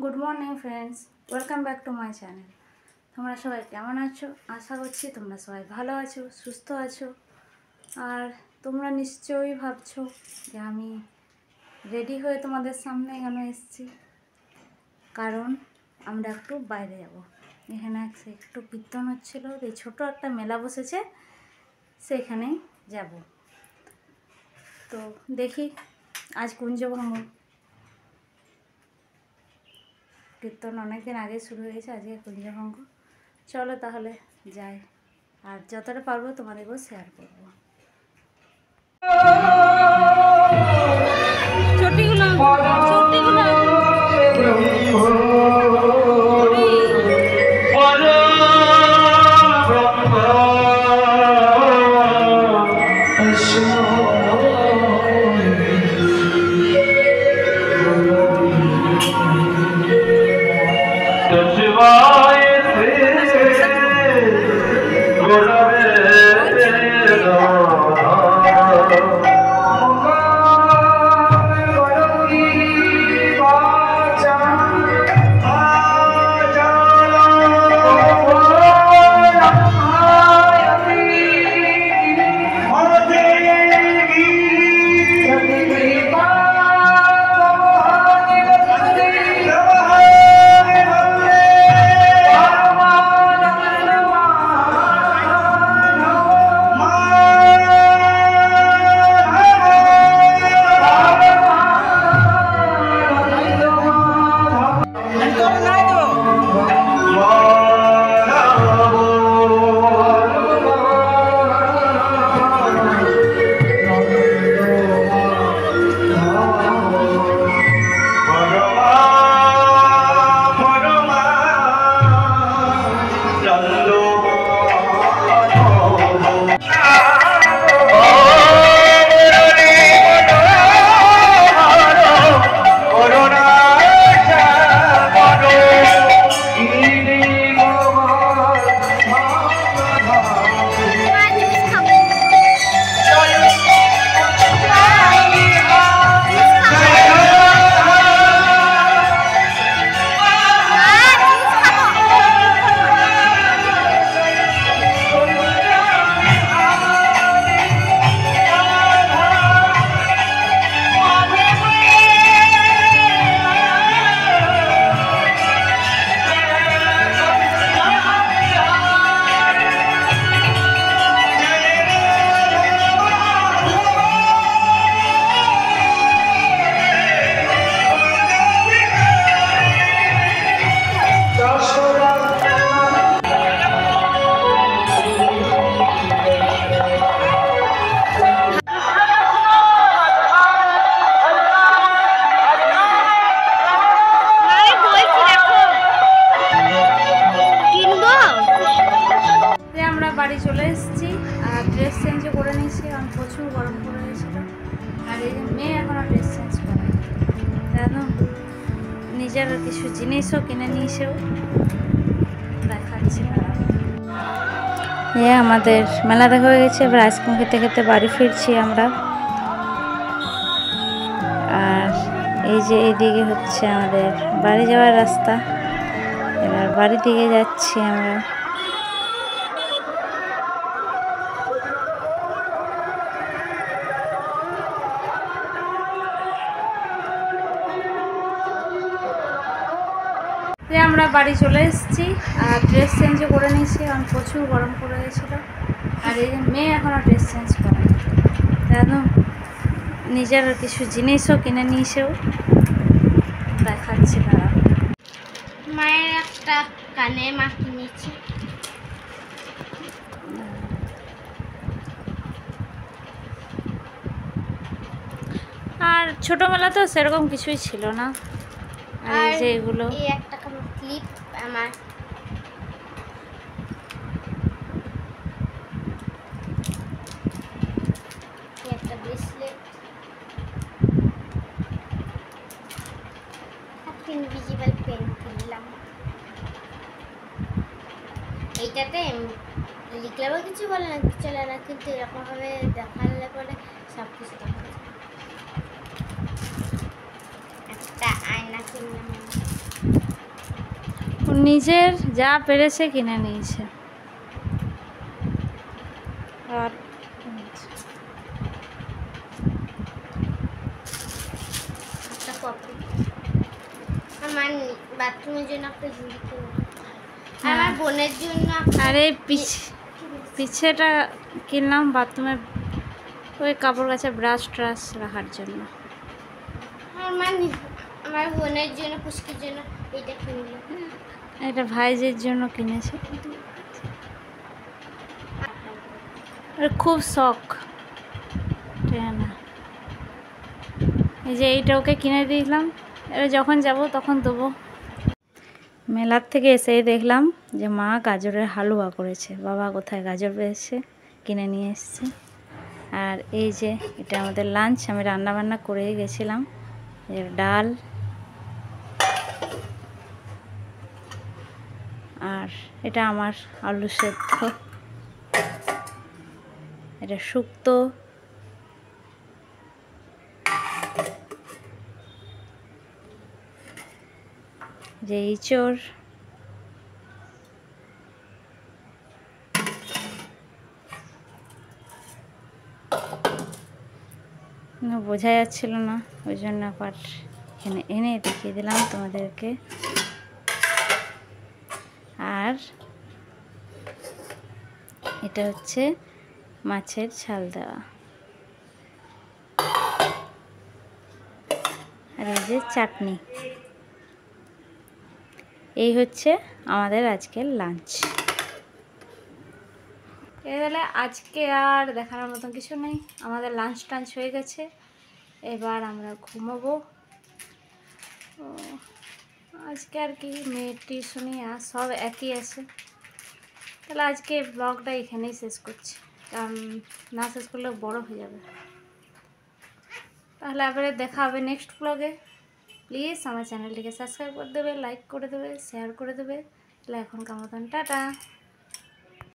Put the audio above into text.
Good morning friends, welcome back to my channel. তোমরা সবাই কেমন আছো? আশা করছি তোমরা সবাই ভালো আছো, সুস্থ আছো। আর তোমরা নিশ্চয়ই ভাবছো যে আমি রেডি হয়ে তোমাদের সামনে কেন এসেছি। কারণ আমরা একটু বাইরে যাব। এখানে একটু কীর্তন হচ্ছিলো, এই ছোটো একটা মেলা বসেছে, সেখানেই যাব। তো দেখি আজ কুঞ্জভঙ্গ কীর্তন অনেকদিন আগে শুরু হয়েছে, আজকে কুঞ্জভঙ্গ। চলো তাহলে যাই, আর যতটা পারবো তোমাদেরকেও শেয়ার করবো। বাড়ি চলে এসেছি আর ড্রেস চেঞ্জও করে নিয়েছি, কারণ প্রচুর গরম পড়ে গেছিলো। আর এই মেয়ে এখনও ড্রেস চেঞ্জ করে একদম নিজের কিছু জিনিসও কিনে নিয়েছেও, দেখাচ্ছি। আমাদের মেলা দেখা হয়ে গেছে, এবার আইসক্রিম খেতে খেতে বাড়ি ফিরছি আমরা। আর এই যে এইদিকে হচ্ছে আমাদের বাড়ি যাওয়ার রাস্তা, এবার বাড়ির দিকে যাচ্ছি আমরা। আমরা বাড়ি চলে এসেছি আর ড্রেস চেঞ্জও করে নিয়েছি, কারণ প্রচুর গরম পড়ে গেছিলো। আর এই মেয়ে এখনও ড্রেস চেঞ্জ করে একদম নিজের কিছু জিনিসও কিনে নিয়েছেও, দেখাচ্ছি। তারা মায়ের একটা কানে মা কিনেছে। আর ছোটোবেলা তো সেরকম কিছুই ছিল না। আর এই যে এগুলো এই একটা ক্লিপ আমার একটা ব্রেসলেট, একটা ইনভিজিবল পেন কিনলাম। এইটাতে লিখলেও কিছু বলে না, কিছু চলে না, কিন্তু এরকমভাবে দেখালে পরে সব কিছু দেখা যায়। একটা আয়না কিনলাম। নিজের যা পেরেছে কিনে নিয়েছে। আর একটা কপি আমার বাথরুমের জন্য একটা ঝুড়ি কিনবো। আর আমার বোনের জন্য আর এই পিছেটা কিনলাম বাথরুমে, ওই কাপড় কাচা ব্রাশ ট্রাশ রাখার জন্য। আমার বোনের জন্য পুষ্কির জন্য এইটা কিনবো। এটা ভাইজির জন্য কিনেছে। আর খুব শখ না, এই যে এইটা ওকে কিনে দিলাম, এবার যখন যাব তখন দেবো। মেলার থেকে এসেই দেখলাম যে মা গাজরের হালুয়া করেছে। বাবা কোথায় গাজর পেয়েছে, কিনে নিয়ে এসছে। আর এই যে এটা আমাদের লাঞ্চ, আমি রান্না বান্না করেই গেছিলাম। এর ডাল আর এটা আমার আলু সেদ্ধ, এটা শুক্তো, যে ইঁচড়, বোঝা যাচ্ছিল না, ওই জন্য আবার এখানে এনে দেখিয়ে দিলাম তোমাদেরকে। আর এটা হচ্ছে মাছের ঝাল দেওয়া, আর এই যে চাটনি। এই হচ্ছে আমাদের আজকের লাঞ্চ। এবারে আজকে আর দেখানোর মতন কিছু নেই, আমাদের লাঞ্চ টাঞ্চ হয়ে গেছে, এবার আমরা ঘুমাবো। আজকে আর কি মেয়ের টিউশনি আর সব একই আছে। তাহলে আজকে ব্লগটা এখানেই শেষ করছি, কারণ না শেষ করলে বড় হয়ে যাবে। তাহলে আবার দেখা হবে নেক্সট ব্লগে। প্লিজ আমার চ্যানেলটিকে সাবস্ক্রাইব করে দেবে, লাইক করে দেবে, শেয়ার করে দেবে। তাহলে এখনকার মতন টাটা।